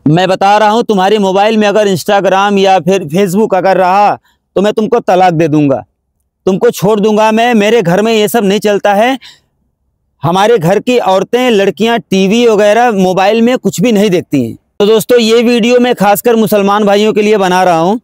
मैं बता रहा हूँ, तुम्हारे मोबाइल में अगर इंस्टाग्राम या फिर फेसबुक अगर रहा तो मैं तुमको तलाक दे दूंगा, तुमको छोड़ दूंगा मैं। मेरे घर में ये सब नहीं चलता है। हमारे घर की औरतें, लड़कियां टीवी वगैरह मोबाइल में कुछ भी नहीं देखती हैं। तो दोस्तों, ये वीडियो मैं खासकर मुसलमान भाइयों के लिए बना रहा हूँ,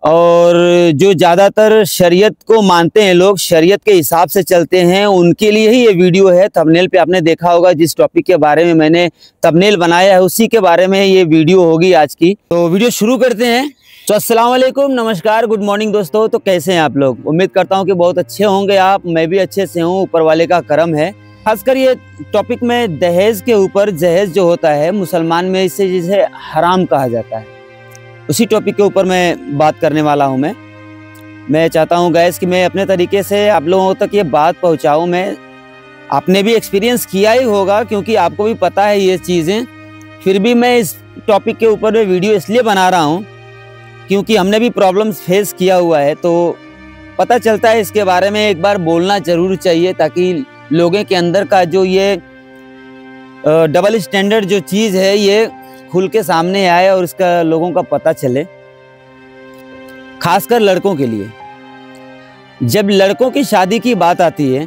और जो ज़्यादातर शरीयत को मानते हैं, लोग शरीयत के हिसाब से चलते हैं, उनके लिए ही ये वीडियो है। थंबनेल पे आपने देखा होगा, जिस टॉपिक के बारे में मैंने थंबनेल बनाया है उसी के बारे में ये वीडियो होगी आज की। तो वीडियो शुरू करते हैं। तो अस्सलाम वालेकुम, नमस्कार, गुड मॉर्निंग दोस्तों। तो कैसे हैं आप लोग? उम्मीद करता हूँ कि बहुत अच्छे होंगे आप। मैं भी अच्छे से हूँ, ऊपर वाले का करम है। खासकर ये टॉपिक में दहेज के ऊपर, दहेज जो होता है मुसलमान में इसे जिसे हराम कहा जाता है, उसी टॉपिक के ऊपर मैं बात करने वाला हूं। मैं चाहता हूं गैस कि मैं अपने तरीके से आप लोगों तक ये बात पहुंचाऊं। मैं आपने भी एक्सपीरियंस किया ही होगा, क्योंकि आपको भी पता है ये चीज़ें। फिर भी मैं इस टॉपिक के ऊपर में वीडियो इसलिए बना रहा हूं क्योंकि हमने भी प्रॉब्लम्स फेस किया हुआ है, तो पता चलता है इसके बारे में एक बार बोलना ज़रूर चाहिए, ताकि लोगों के अंदर का जो ये डबल स्टैंडर्ड जो चीज़ है ये खुल के सामने आए और इसका लोगों का पता चले। खासकर लड़कों के लिए, जब लड़कों की शादी की बात आती है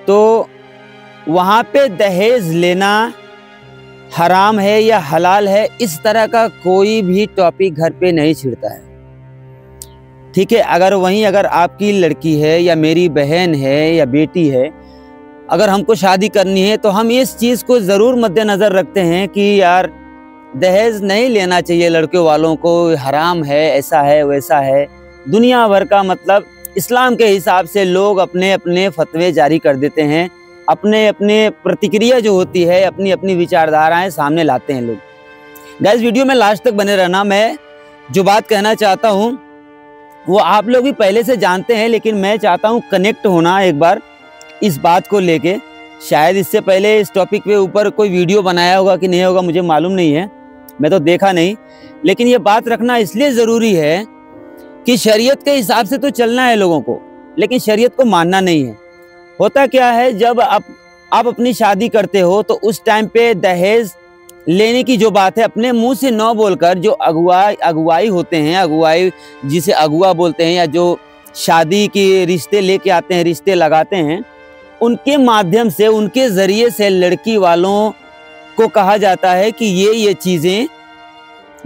तो वहाँ पे दहेज लेना हराम है या हलाल है, इस तरह का कोई भी टॉपिक घर पे नहीं छिड़ता है। ठीक है, अगर आपकी लड़की है या मेरी बहन है या बेटी है, अगर हमको शादी करनी है तो हम इस चीज़ को ज़रूर मद्देनज़र रखते हैं कि यार दहेज नहीं लेना चाहिए लड़के वालों को, हराम है, ऐसा है वैसा है। दुनिया भर का मतलब इस्लाम के हिसाब से लोग अपने अपने फतवे जारी कर देते हैं, अपने अपने प्रतिक्रिया जो होती है, अपनी अपनी विचारधाराएं सामने लाते हैं लोग। गाइस, वीडियो में लास्ट तक बने रहना। मैं जो बात कहना चाहता हूँ वो आप लोग भी पहले से जानते हैं, लेकिन मैं चाहता हूँ कनेक्ट होना एक बार इस बात को लेके। शायद इससे पहले इस टॉपिक के ऊपर कोई वीडियो बनाया होगा कि नहीं होगा, मुझे मालूम नहीं है, मैं तो देखा नहीं। लेकिन ये बात रखना इसलिए ज़रूरी है कि शरीयत के हिसाब से तो चलना है लोगों को, लेकिन शरीयत को मानना नहीं है। होता क्या है, जब आप अपनी शादी करते हो तो उस टाइम पे दहेज लेने की जो बात है अपने मुंह से न बोलकर, जो अगुवाई होते हैं, अगुवाई जिसे अगुआ बोलते हैं, या जो शादी के रिश्ते लेके आते हैं, रिश्ते लगाते हैं, उनके माध्यम से, उनके ज़रिए से लड़की वालों को कहा जाता है कि ये चीज़ें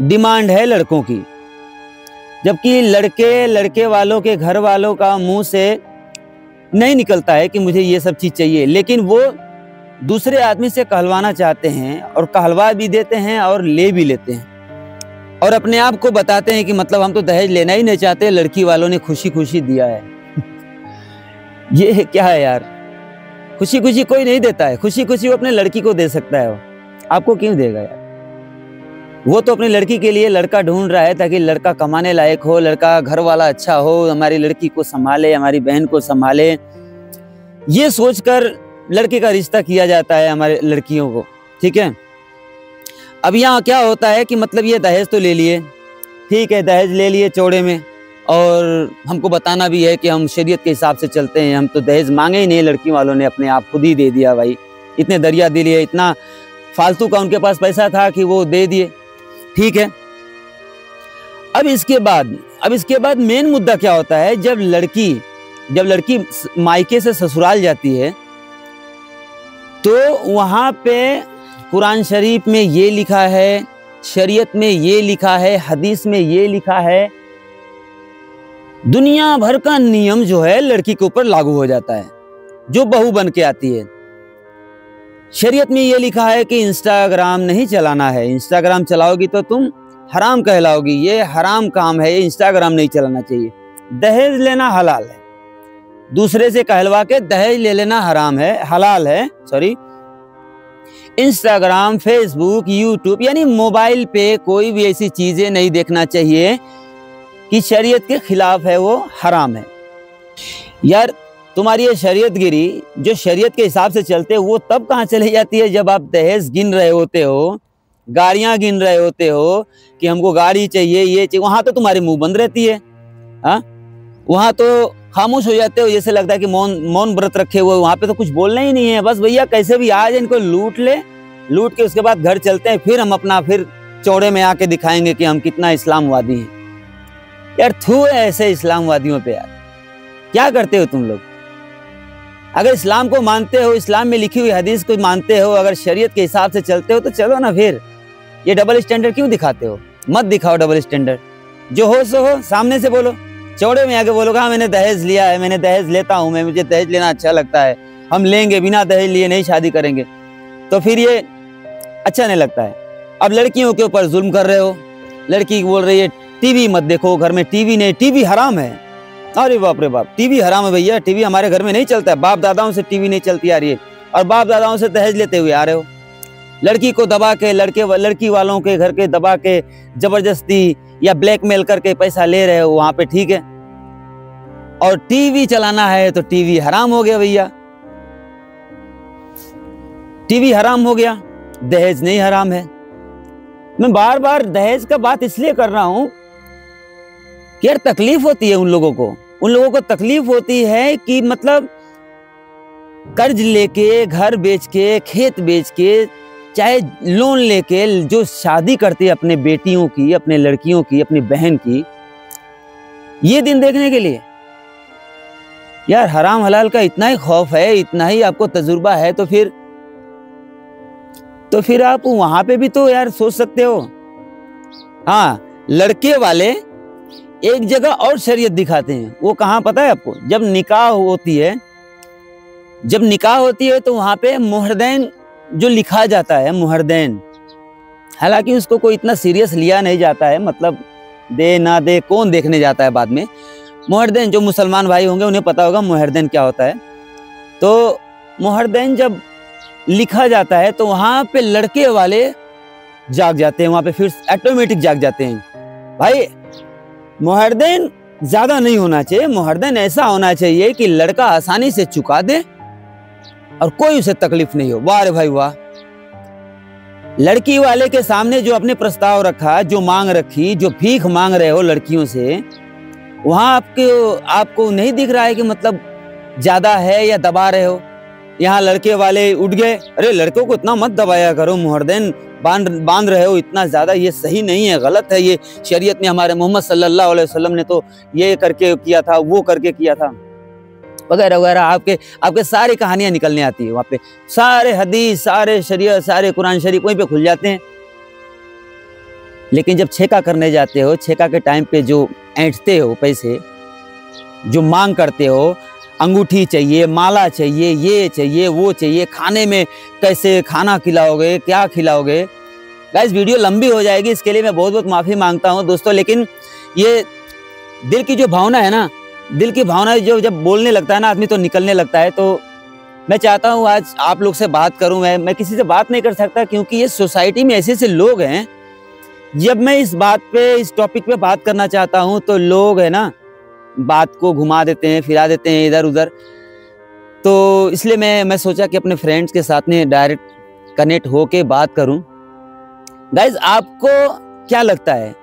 डिमांड है लड़कों की। जबकि लड़के वालों के घर वालों का मुंह से नहीं निकलता है कि मुझे ये सब चीज़ चाहिए, लेकिन वो दूसरे आदमी से कहलवाना चाहते हैं, और कहलवा भी देते हैं और ले भी लेते हैं, और अपने आप को बताते हैं कि मतलब हम तो दहेज लेना ही नहीं चाहते, लड़की वालों ने खुशी खुशी दिया है। ये क्या है यार? खुशी खुशी कोई नहीं देता है। खुशी खुशी वो अपने लड़की को दे सकता है, वो आपको क्यों देगा यार? वो तो अपनी लड़की के लिए लड़का ढूंढ रहा है ताकि लड़का कमाने लायक हो, लड़का घर वाला अच्छा हो, हमारी लड़की को संभाले, हमारी बहन को संभाले। ये सोचकर लड़के का रिश्ता किया जाता है हमारे लड़कियों को। ठीक है, अब यहाँ क्या होता है कि मतलब ये दहेज तो ले लिए, ठीक है, दहेज ले लिए चौड़े में, और हमको बताना भी है कि हम शरीयत के हिसाब से चलते हैं, हम तो दहेज मांगे ही नहीं। लड़की वालों ने अपने आप खुद ही दे दिया भाई, इतने दरिया दिल है, इतना फालतू का उनके पास पैसा था कि वो दे दिए। ठीक है, अब इसके बाद मेन मुद्दा क्या होता है, जब लड़की मायके से ससुराल जाती है तो वहाँ पे कुरान शरीफ में ये लिखा है, शरीयत में ये लिखा है, हदीस में ये लिखा है, दुनिया भर का नियम जो है लड़की के ऊपर लागू हो जाता है जो बहू बन के आती है। शरीयत में ये लिखा है कि इंस्टाग्राम नहीं चलाना है, इंस्टाग्राम चलाओगी तो तुम हराम कहलाओगी, ये हराम काम है, ये इंस्टाग्राम नहीं चलाना चाहिए। दहेज लेना हलाल है, दूसरे से कहलवा के दहेज ले लेना हराम है, हलाल है, सॉरी। इंस्टाग्राम, फेसबुक, यूट्यूब यानी मोबाइल पे कोई भी ऐसी चीजें नहीं देखना चाहिए कि शरीयत के खिलाफ है, वो हराम है। यार तुम्हारी ये शरीयत गिरी, जो शरीयत के हिसाब से चलते हो, वो तब कहाँ चली जाती है जब आप दहेज गिन रहे होते हो, गाड़ियाँ गिन रहे होते हो कि हमको गाड़ी चाहिए, ये चाहिए। वहाँ तो तुम्हारी मुंह बंद रहती है, हाँ, वहाँ तो खामोश हो जाते हो, जैसे लगता है कि मौन व्रत रखे हुए। वहाँ पे तो कुछ बोलना ही नहीं है, बस भैया कैसे भी आज इनको लूट ले, लूट के उसके बाद घर चलते हैं, फिर हम अपना फिर चौड़े में आके दिखाएंगे कि हम कितना इस्लामवादी हैं। यार थू है ऐसे इस्लामवादियों पे यार, क्या करते हो तुम लोग? अगर इस्लाम को मानते हो, इस्लाम में लिखी हुई हदीस को मानते हो, अगर शरीयत के हिसाब से चलते हो तो चलो ना, फिर ये डबल स्टैंडर्ड क्यों दिखाते हो? मत दिखाओ डबल स्टैंडर्ड। जो हो सो हो, सामने से बोलो, चौड़े में आके बोलो हाँ मैंने दहेज लिया है, मैंने दहेज लेता हूँ, मैं मुझे दहेज लेना अच्छा लगता है, हम लेंगे, बिना दहेज लिए नहीं शादी करेंगे, तो फिर ये अच्छा नहीं लगता है। अब लड़कियों के ऊपर जुल्म कर रहे हो, लड़की बोल रही है टीवी मत देखो, घर में टीवी नहीं, टीवी हराम है। अरे बाप रे बाप, टीवी हराम है भैया, टीवी हमारे घर में नहीं चलता है, बाप दादाओं से टीवी नहीं चलती आ रही है और बाप दादाओं से दहेज लेते हुए आ रहे हो। लड़की को दबा के, लड़की वालों के घर के दबा के जबरदस्ती या ब्लैकमेल करके पैसा ले रहे हो, वहां पे ठीक है। और टीवी चलाना है तो टीवी हराम हो गया भैया, टीवी हराम हो गया, दहेज नहीं हराम है। मैं बार बार दहेज का बात इसलिए कर रहा हूं कि यार तकलीफ होती है उन लोगों को तकलीफ होती है कि मतलब कर्ज लेके, घर बेच के, खेत बेच के, चाहे लोन लेके जो शादी करते हैं अपने बेटियों की, अपने लड़कियों की, अपनी बहन की, ये दिन देखने के लिए। यार हराम हलाल का इतना ही खौफ है, इतना ही आपको तजुर्बा है, तो फिर आप वहां पे भी तो यार सोच सकते हो। हाँ, लड़के वाले एक जगह और शरीयत दिखाते हैं, वो कहाँ पता है आपको? जब निकाह होती है तो वहां पे मुहरदैन जो लिखा जाता है, मुहरदैन, हालांकि उसको कोई इतना सीरियस लिया नहीं जाता है, मतलब दे ना दे कौन देखने जाता है बाद में। मुहरदैन जो मुसलमान भाई होंगे उन्हें पता होगा मुहरदैन क्या होता है। तो मुहरदैन जब लिखा जाता है तो वहां पे लड़के वाले जाग जाते हैं, वहां पे फिर ऑटोमेटिक जाग जाते हैं। भाई मुहरदैन ज्यादा नहीं होना चाहिए, मुहरदैन ऐसा होना चाहिए कि लड़का आसानी से चुका दे और कोई उसे तकलीफ नहीं हो। वाह रे भाई वाह, लड़की वाले के सामने जो अपने प्रस्ताव रखा, जो मांग रखी, जो भीख मांग रहे हो लड़कियों से, वहां आपको नहीं दिख रहा है कि मतलब ज्यादा है या दबा रहे हो। यहाँ लड़के वाले उठ गए, अरे लड़कों को इतना मत दबाया करो, मुहरदैन बांध रहे हो इतना ज्यादा, ये सही नहीं है, गलत है, ये शरीयत में हमारे मोहम्मद सल्लल्लाहु अलैहि वसल्लम ने तो ये करके किया था, वो करके किया था, वगैरह वगैरह। आपके सारी कहानियां निकलने आती है वहां पे, सारे हदीस, सारे शरीयत, सारे कुरान शरीफ वहीं पे खुल जाते हैं। लेकिन जब छेका करने जाते हो, छेका के टाइम पे जो ऐंठते हो पैसे, जो मांग करते हो, अंगूठी चाहिए, माला चाहिए, ये चाहिए, वो चाहिए, खाने में कैसे खाना खिलाओगे, क्या खिलाओगे। गाइस वीडियो लंबी हो जाएगी, इसके लिए मैं बहुत बहुत माफ़ी मांगता हूं दोस्तों, लेकिन ये दिल की जो भावना है ना, दिल की भावना जो जब बोलने लगता है ना आदमी तो निकलने लगता है। तो मैं चाहता हूं आज आप लोग से बात करूं, मैं किसी से बात नहीं कर सकता क्योंकि ये सोसाइटी में ऐसे ऐसे लोग हैं, जब मैं इस टॉपिक पे बात करना चाहता हूं तो लोग है ना बात को घुमा देते हैं, फिरा देते हैं इधर उधर। तो इसलिए मैं सोचा कि अपने फ्रेंड्स के साथ में डायरेक्ट कनेक्ट होके बात करूं। गाइज आपको क्या लगता है,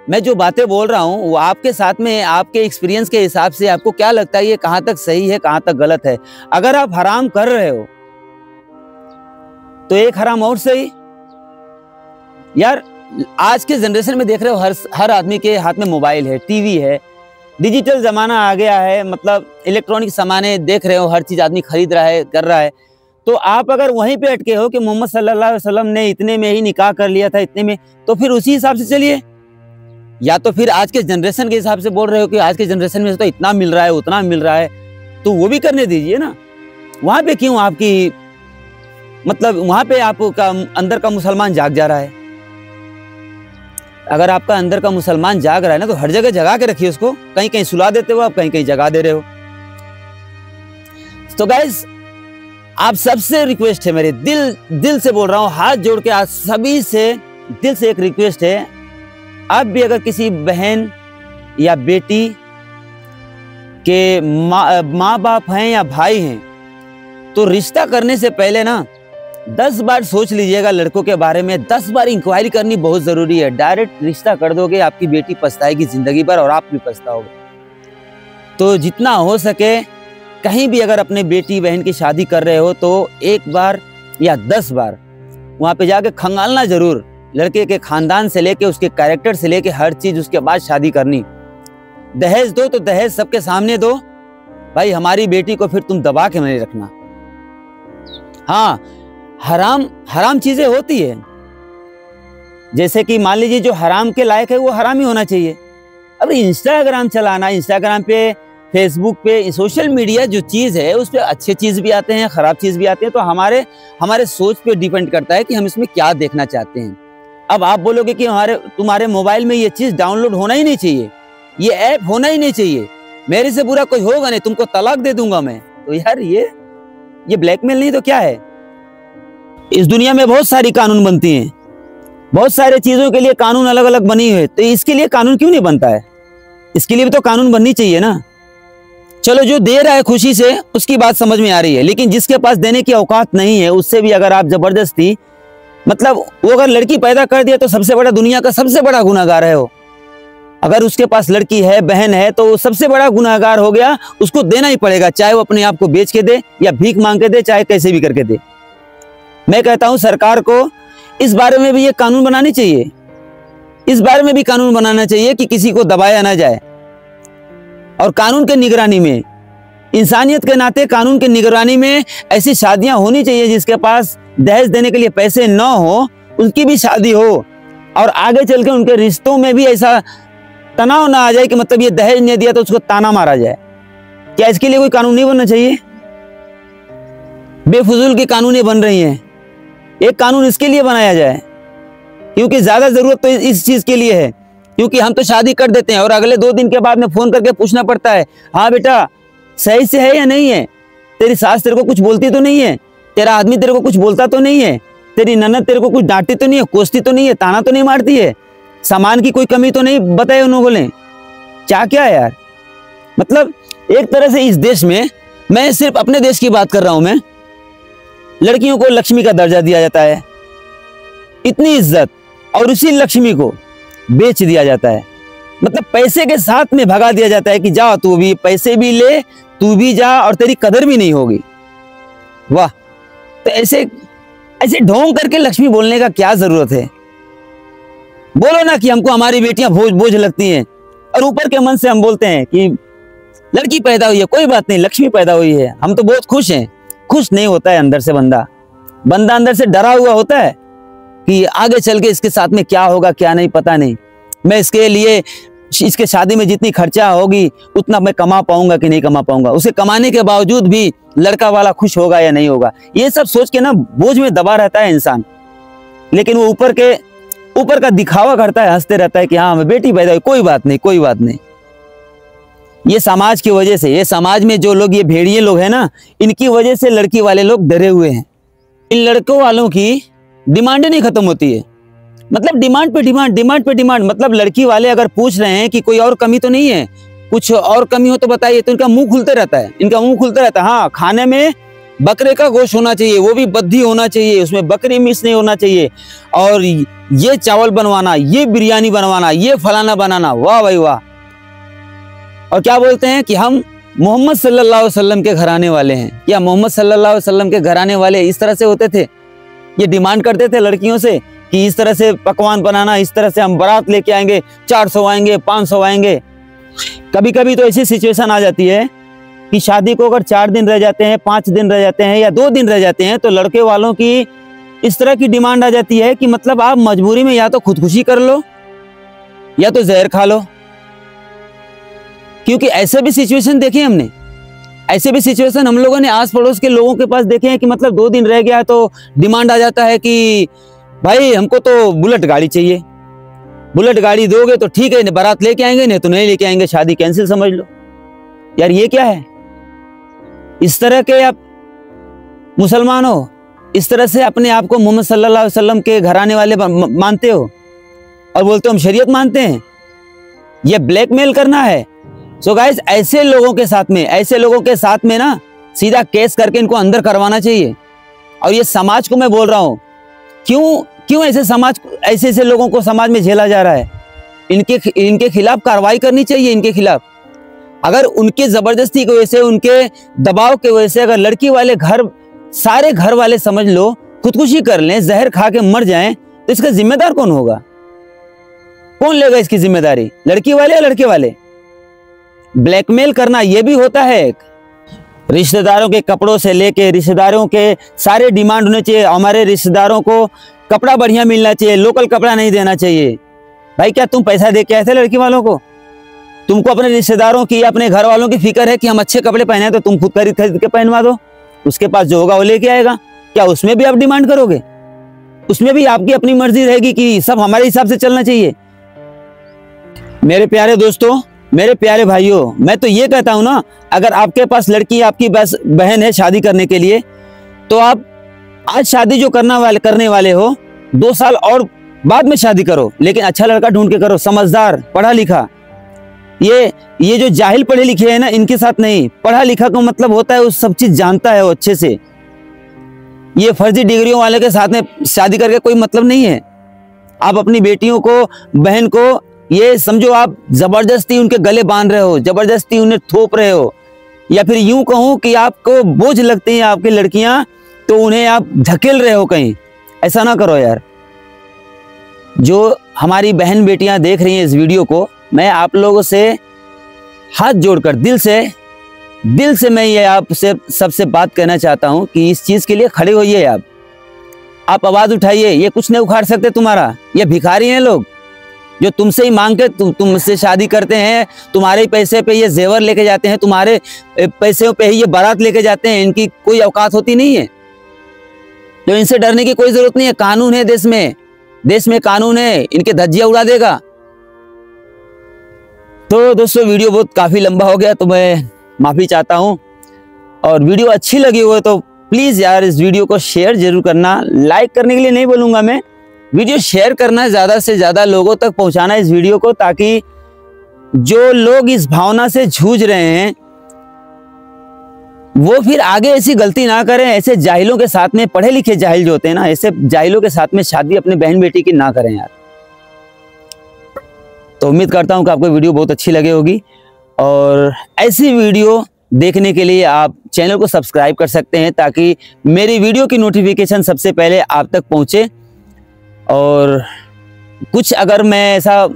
मैं जो बातें बोल रहा हूं वो आपके साथ में, आपके एक्सपीरियंस के हिसाब से आपको क्या लगता है ये कहां तक सही है, कहां तक गलत है? अगर आप हराम कर रहे हो तो एक हराम और सही। यार आज के जनरेशन में देख रहे हो हर आदमी के हाथ में मोबाइल है, टीवी है, डिजिटल जमाना आ गया है, मतलब इलेक्ट्रॉनिक सामाने देख रहे हो, हर चीज आदमी खरीद रहा है, कर रहा है। तो आप अगर वहीं पे अटके हो कि मोहम्मद सल्लल्लाहु अलैहि वसल्लम ने इतने में ही निकाह कर लिया था, इतने में, तो फिर उसी हिसाब से चलिए। या तो फिर आज के जनरेशन के हिसाब से बोल रहे हो कि आज के जनरेशन में तो इतना मिल रहा है, उतना मिल रहा है, तो वो भी करने दीजिए ना। वहां पे क्यों आपकी, मतलब वहां पे आपका अंदर का मुसलमान जाग जा रहा है। अगर आपका अंदर का मुसलमान जाग रहा है ना तो हर जगह जगा के रखिए उसको, कहीं कहीं सुला देते हो आप, कहीं कहीं जगा दे रहे हो। तो गाइस आप सबसे रिक्वेस्ट है, मेरे दिल से बोल रहा हूं, हाथ जोड़ के आज सभी से दिल से एक रिक्वेस्ट है, आप भी अगर किसी बहन या बेटी के माँ बाप हैं या भाई हैं तो रिश्ता करने से पहले ना 10 बार सोच लीजिएगा लड़कों के बारे में, 10 बार इंक्वायरी करनी बहुत जरूरी है। डायरेक्ट रिश्ता कर दोगे आपकी बेटी पछताएगी जिंदगी भर और आप भी पछताओगे। तो जितना हो सके कहीं भी अगर अपने बेटी बहन की शादी कर रहे हो तो 1 बार या 10 बार वहां पे जाके खंगालना जरूर, लड़के के खानदान से लेके उसके कैरेक्टर से लेके हर चीज, उसके बाद शादी करनी। दहेज दो तो दहेज सबके सामने दो भाई, हमारी बेटी को फिर तुम दबा के नहीं रखना। हाँ, हराम चीजें होती है, जैसे कि मान लीजिए जो हराम के लायक है वो हराम ही होना चाहिए। अब इंस्टाग्राम चलाना, इंस्टाग्राम पे, फेसबुक पे, सोशल मीडिया जो चीज़ है उस पर अच्छे चीज़ भी आते हैं, ख़राब चीज़ भी आते हैं। तो हमारे सोच पे डिपेंड करता है कि हम इसमें क्या देखना चाहते हैं। अब आप बोलोगे कि तुम्हारे मोबाइल में ये चीज़ डाउनलोड होना ही नहीं चाहिए, ये ऐप होना ही नहीं चाहिए, मेरे से बुरा कोई होगा नहीं, तुमको तलाक दे दूंगा मैं। तो यार ये ब्लैकमेल नहीं तो क्या है? इस दुनिया में बहुत सारी कानून बनती हैं, बहुत सारे चीज़ों के लिए कानून अलग अलग बनी हुई है, तो इसके लिए कानून क्यों नहीं बनता है? इसके लिए भी तो कानून बननी चाहिए ना। चलो, जो दे रहा है खुशी से उसकी बात समझ में आ रही है, लेकिन जिसके पास देने की औकात नहीं है उससे भी अगर आप जबरदस्ती, मतलब वो अगर लड़की पैदा कर दिया तो सबसे बड़ा, दुनिया का सबसे बड़ा गुनाहगार है वो। अगर उसके पास लड़की है, बहन है, तो वो सबसे बड़ा गुनाहगार हो गया, उसको देना ही पड़ेगा, चाहे वो अपने आप को बेच के दे या भीख मांग के दे, चाहे कैसे भी करके दे। मैं कहता हूं सरकार को इस बारे में भी ये कानून बनानी चाहिए, इस बारे में भी कानून बनाना चाहिए कि किसी को दबाया ना जाए। और कानून के निगरानी में, इंसानियत के नाते कानून के निगरानी में ऐसी शादियां होनी चाहिए जिसके पास दहेज देने के लिए पैसे न हो, उनकी भी शादी हो, और आगे चल के उनके रिश्तों में भी ऐसा तनाव ना आ जाए कि मतलब ये दहेज नहीं दिया तो उसको ताना मारा जाए। क्या इसके लिए कोई कानून नहीं बनना चाहिए? बेफजूल की कानूनें बन रही हैं, एक कानून इसके लिए बनाया जाए, क्योंकि ज्यादा जरूरत तो इस चीज के लिए है। क्योंकि हम तो शादी कर देते हैं और अगले 2 दिन के बाद में फोन करके पूछना पड़ता है, हाँ बेटा सही से है या नहीं है, तेरी सास तेरे को कुछ बोलती तो नहीं है, तेरा आदमी तेरे को कुछ बोलता तो नहीं है, तेरी ननद तेरे को कुछ डांटती तो नहीं है, कोसती तो नहीं है, ताना तो नहीं मारती है, सामान की कोई कमी तो नहीं बताए उन्होंने ने। क्या है यार, मतलब एक तरह से इस देश में, मैं सिर्फ अपने देश की बात कर रहा हूं, मैं, लड़कियों को लक्ष्मी का दर्जा दिया जाता है, इतनी इज्जत, और उसी लक्ष्मी को बेच दिया जाता है, मतलब पैसे के साथ में भगा दिया जाता है कि जा तू भी पैसे भी ले, तू भी जा, और तेरी कदर भी नहीं होगी। वाह, तो ऐसे ढोंग करके लक्ष्मी बोलने का क्या जरूरत है? बोलो ना कि हमको हमारी बेटियां बोझ लगती हैं, और ऊपर के मन से हम बोलते हैं कि लड़की पैदा हुई है, कोई बात नहीं, लक्ष्मी पैदा हुई है, हम तो बहुत खुश हैं। खुश नहीं होता है अंदर से बंदा अंदर से डरा हुआ होता है कि आगे चल के इसके साथ में क्या होगा क्या नहीं पता नहीं, मैं इसके लिए, इसके शादी में जितनी खर्चा होगी उतना मैं कमा पाऊंगा कि नहीं कमा पाऊंगा, उसे कमाने के बावजूद भी लड़का वाला खुश होगा या नहीं होगा, ये सब सोच के ना बोझ में दबा रहता है इंसान। लेकिन वो ऊपर का दिखावा करता है, हंसते रहता है कि हाँ मैं बेटी पैदा हुई, कोई बात नहीं। ये समाज की वजह से, ये समाज में जो लोग, ये भेड़िए लोग हैं ना, इनकी वजह से लड़की वाले लोग डरे हुए हैं। इन लड़कों वालों की डिमांड नहीं खत्म होती है, मतलब डिमांड पे डिमांड, मतलब लड़की वाले अगर पूछ रहे हैं कि कोई और कमी तो नहीं है, कुछ और कमी हो तो बताइए, तो इनका मुंह खुलते रहता है, हाँ खाने में बकरे का गोश्त होना चाहिए, वो भी बद्धी होना चाहिए, उसमें बकरी मिक्स नहीं होना चाहिए, और ये चावल बनवाना, ये बिरयानी बनवाना, ये फलाना बनाना, वाह भाई वाह। और क्या बोलते हैं कि हम मोहम्मद सल्लल्लाहु अलैहि वसल्लम के घराने वाले हैं, या मोहम्मद सल्लल्लाहु अलैहि वसल्लम के घराने वाले इस तरह से होते थे, ये डिमांड करते थे लड़कियों से कि इस तरह से पकवान बनाना, इस तरह से हम बारात लेके आएंगे, 400 आएंगे, 500 आएंगे। कभी कभी तो ऐसी सिचुएशन आ जाती है कि शादी को अगर 4 दिन रह जाते हैं, 5 दिन रह जाते हैं, या 2 दिन रह जाते हैं, तो लड़के वालों की इस तरह की डिमांड आ जाती है कि मतलब आप मजबूरी में या तो खुदकुशी कर लो या तो जहर खा लो। क्योंकि ऐसे भी सिचुएशन देखे हमने, ऐसे भी सिचुएशन हम लोगों ने आस पड़ोस के लोगों के पास देखे हैं कि मतलब 2 दिन रह गया तो डिमांड आ जाता है कि भाई हमको तो बुलेट गाड़ी चाहिए, बुलेट गाड़ी दोगे तो ठीक है, बारात लेके आएंगे, नहीं तो नहीं लेके आएंगे, शादी कैंसिल समझ लो। यार ये क्या है? इस तरह के आप मुसलमान हो, इस तरह से अपने आप को मोहम्मद सल्लल्लाहु अलैहि वसल्लम के घराने वाले मानते हो और बोलते हो हम शरीयत मानते हैं? ये ब्लैकमेल करना है। सो गाइस, ऐसे लोगों के साथ में ना सीधा केस करके इनको अंदर करवाना चाहिए। और ये समाज को मैं बोल रहा हूँ, क्यों ऐसे लोगों को समाज में झेला जा रहा है? इनके खिलाफ कार्रवाई करनी चाहिए, इनके खिलाफ। अगर उनके जबरदस्ती की वजह से, उनके दबाव की वजह से अगर लड़की वाले सारे घर वाले समझ लो खुदकुशी कर लें, जहर खा के मर जाएं, तो इसका जिम्मेदार कौन होगा? कौन लेगा इसकी जिम्मेदारी? लड़की वाले या लड़के वाले? ब्लैकमेल करना ये भी होता है एक। रिश्तेदारों के कपड़ों से लेके रिश्तेदारों के सारे डिमांड होने चाहिए। हमारे रिश्तेदारों को कपड़ा बढ़िया मिलना चाहिए, लोकल कपड़ा नहीं देना चाहिए। भाई क्या तुम पैसा दे के आए थे लड़की वालों को? तुमको अपने रिश्तेदारों की, अपने घर वालों की फिक्र है कि हम अच्छे कपड़े पहने, तो तुम खुद खरीद के पहनवा दो। उसके पास जो होगा वो लेके आएगा। क्या उसमें भी आप डिमांड करोगे? उसमें भी आपकी अपनी मर्जी रहेगी कि सब हमारे हिसाब से चलना चाहिए? मेरे प्यारे दोस्तों, मेरे प्यारे भाइयों, मैं तो ये कहता हूं ना, अगर आपके पास लड़की, आपकी बस बहन है शादी करने के लिए, तो आप आज शादी जो करने वाले हो, 2 साल और बाद में शादी करो, लेकिन अच्छा लड़का ढूंढ के करो, समझदार, पढ़ा लिखा। ये जो जाहिल पढ़े लिखे हैं ना, इनके साथ नहीं। पढ़ा लिखा का मतलब होता है वो सब चीज जानता है वो अच्छे से। ये फर्जी डिग्रियों वाले के साथ में शादी करके कोई मतलब नहीं है। आप अपनी बेटियों को, बहन को, ये समझो आप जबरदस्ती उनके गले बांध रहे हो, जबरदस्ती उन्हें थोप रहे हो, या फिर यूं कहूं कि आपको बोझ लगती हैं आपकी लड़कियां, तो उन्हें आप धकेल रहे हो कहीं। ऐसा ना करो यार। जो हमारी बहन बेटियां देख रही हैं इस वीडियो को, मैं आप लोगों से हाथ जोड़कर दिल से मैं ये आपसे सबसे बात कहना चाहता हूं कि इस चीज के लिए खड़े होइए। आप आवाज उठाइए। ये कुछ नहीं उखाड़ सकते तुम्हारा। ये भिखारी हैं लोग जो तुमसे ही मांग के तुमसे शादी करते हैं। तुम्हारे पैसे पे ये जेवर लेके जाते हैं, तुम्हारे पैसे पे ही ये बारात लेके जाते हैं। इनकी कोई औकात होती नहीं है। तो इनसे डरने की कोई जरूरत नहीं है। कानून है देश में कानून है। इनके धज्जियां उड़ा देगा। तो दोस्तों, वीडियो बहुत काफी लंबा हो गया, तो मैं माफी चाहता हूं। और वीडियो अच्छी लगी हो तो प्लीज यार इस वीडियो को शेयर जरूर करना। लाइक करने के लिए नहीं बोलूंगा मैं, वीडियो शेयर करना है, ज्यादा से ज्यादा लोगों तक पहुंचाना इस वीडियो को, ताकि जो लोग इस भावना से जूझ रहे हैं वो फिर आगे ऐसी गलती ना करें। ऐसे जाहिलों के साथ में, पढ़े लिखे जाहिल जो होते हैं ना, ऐसे जाहिलों के साथ में शादी अपने बहन बेटी की ना करें यार। तो उम्मीद करता हूं कि आपको वीडियो बहुत अच्छी लगी होगी, और ऐसी वीडियो देखने के लिए आप चैनल को सब्सक्राइब कर सकते हैं, ताकि मेरी वीडियो की नोटिफिकेशन सबसे पहले आप तक पहुंचे। और कुछ अगर मैं ऐसा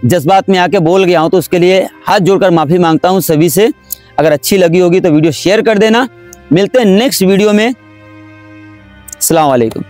जज्बात में आके बोल गया हूं तो उसके लिए हाथ जोड़कर माफी मांगता हूं सभी से। अगर अच्छी लगी होगी तो वीडियो शेयर कर देना। मिलते हैं नेक्स्ट वीडियो में। अस्सलाम वालेकुम।